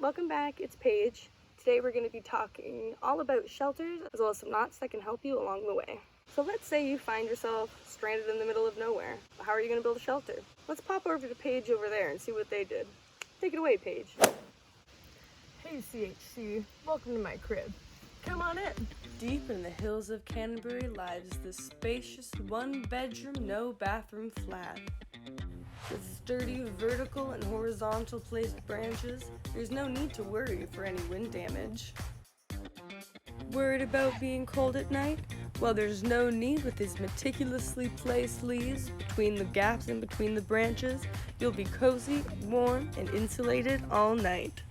welcome back. It's Paige. Today we're going to be talking all about shelters as well as some knots that can help you along the way. So let's say you find yourself stranded in the middle of nowhere. How are you going to build a shelter? Let's pop over to Paige over there and see what they did. Take it away, Paige. Hey CHC, welcome to my crib. Come on in. Deep in the hills of Canterbury lies the spacious one-bedroom, no-bathroom flat. With sturdy vertical and horizontal placed branches, there's no need to worry for any wind damage. Worried about being cold at night? Well, there's no need with these meticulously placed leaves between the gaps and between the branches. You'll be cozy, warm, and insulated all night.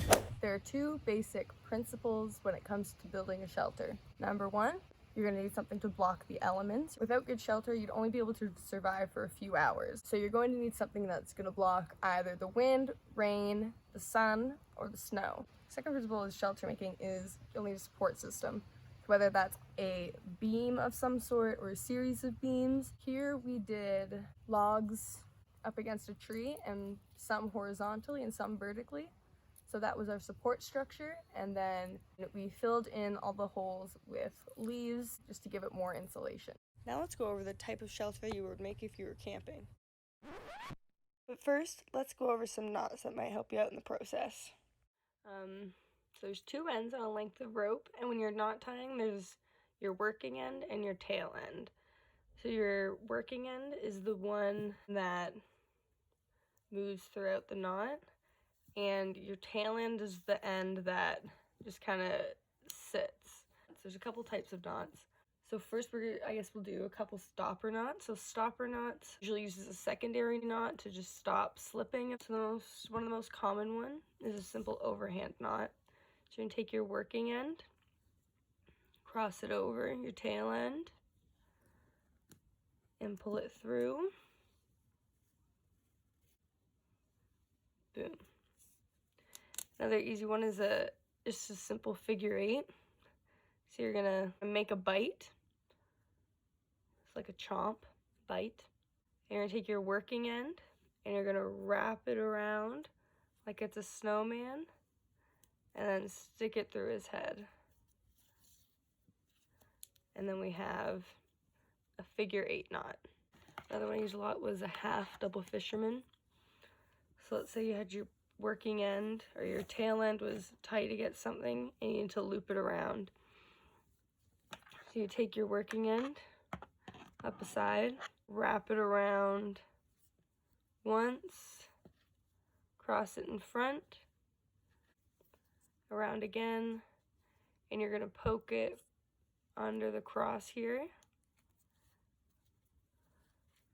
There are two basic principles when it comes to building a shelter. Number one, you're going to need something to block the elements. Without good shelter, you'd only be able to survive for a few hours. So you're going to need something that's going to block either the wind, rain, the sun, or the snow. Second principle of shelter making is you'll need a support system, whether that's a beam of some sort or a series of beams. Here we did logs up against a tree, and some horizontally and some vertically. So that was our support structure, and then we filled in all the holes with leaves just to give it more insulation. Now let's go over the type of shelter you would make if you were camping. But first, let's go over some knots that might help you out in the process. So there's two ends on a length of rope, and when you're knot tying, there's your working end and your tail end. So your working end is the one that moves throughout the knot, and your tail end is the end that just kind of sits. So there's a couple types of knots. So first we'll do a couple stopper knots. So stopper knots usually uses a secondary knot to just stop slipping. So one of the most common one is a simple overhand knot. So you're gonna take your working end, cross it over your tail end, and pull it through. Boom. Another easy one is just a simple figure 8. So you're gonna make a bite. It's like a chomp bite. And you're gonna take your working end and you're gonna wrap it around like it's a snowman and then stick it through his head. And then we have a figure 8 knot. Another one I used a lot was a half double fisherman. So let's say you had your working end or your tail end was tight against something and you need to loop it around. So you take your working end up a side, wrap it around once, cross it in front, around again, and you're going to poke it under the cross here.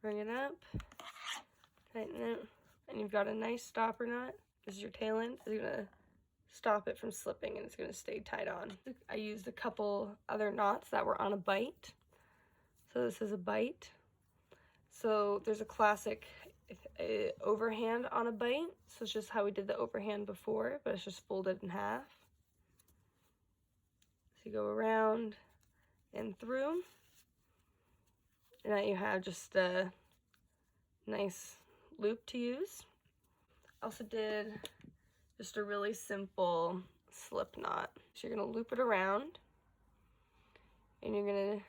Bring it up, tighten it, and you've got a nice stopper knot. This is your tail end. It's gonna stop it from slipping and it's gonna stay tied on. I used a couple other knots that were on a bite. So this is a bite. So there's a classic overhand on a bite. So it's just how we did the overhand before, but it's just folded in half. So you go around and through. And now you have just a nice loop to use. Also did just a really simple slip knot. So you're gonna loop it around and you're gonna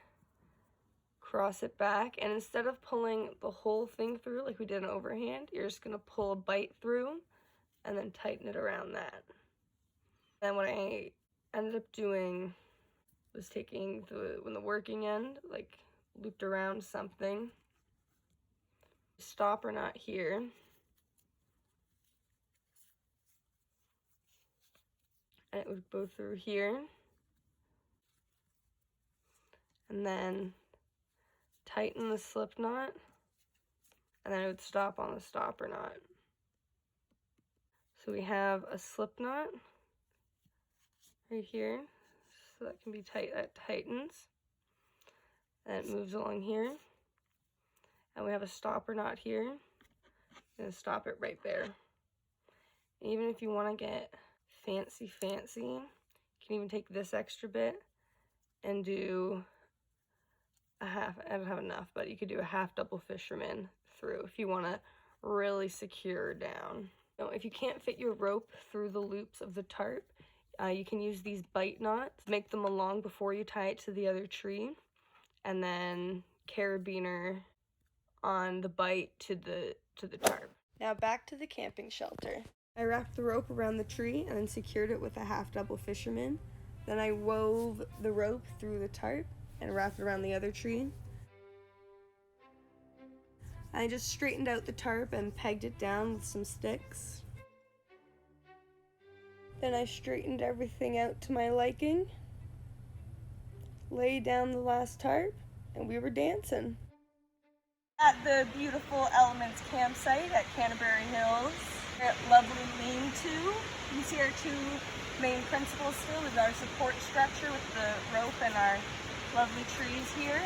cross it back, and instead of pulling the whole thing through like we did an overhand, you're just gonna pull a bite through and then tighten it around that. Then what I ended up doing was taking when the working end like looped around something, stopper knot here, and it would go through here, and then tighten the slip knot, and then it would stop on the stopper knot. So we have a slip knot right here, so that can be tight, that tightens, and it moves along here, and we have a stopper knot here, and stop it right there. And even if you want to get fancy, you can even take this extra bit and do a half. I don't have enough, but you could do a half double fisherman through if you want to really secure down. Now, if you can't fit your rope through the loops of the tarp, you can use these bite knots. Make them along before you tie it to the other tree, and then carabiner on the bite to the tarp. Now back to the camping shelter. I wrapped the rope around the tree and then secured it with a half double fisherman. Then I wove the rope through the tarp and wrapped it around the other tree. I just straightened out the tarp and pegged it down with some sticks. Then I straightened everything out to my liking, laid down the last tarp, and we were dancing. At the beautiful Elements campsite at Canterbury Hills, we're at lovely lean-to. You see our two main principles still is our support structure with the rope and our lovely trees here.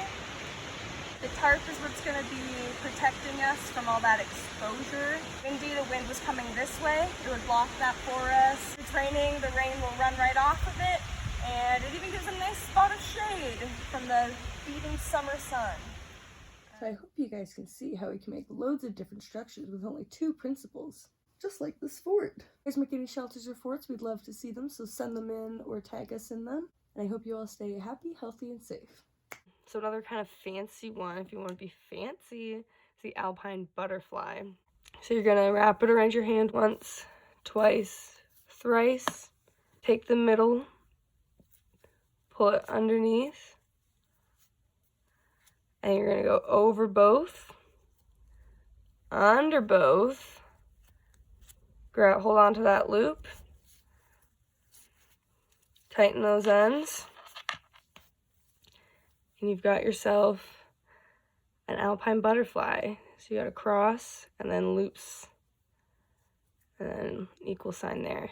The tarp is what's going to be protecting us from all that exposure. Indeed, the wind was coming this way. It would block that for us. If it's raining, the rain will run right off of it, and it even gives a nice spot of shade from the beating summer sun. So I hope you guys can see how we can make loads of different structures with only 2 principles. Just like this fort. If you guys make any shelters or forts, we'd love to see them, so send them in or tag us in them. And I hope you all stay happy, healthy, and safe. So another kind of fancy one, if you want to be fancy, is the alpine butterfly. So you're gonna wrap it around your hand once, twice, thrice. Take the middle, pull it underneath, and you're gonna go over both, under both, hold on to that loop, tighten those ends, and you've got yourself an alpine butterfly. So you got a cross and then loops and then equal sign there.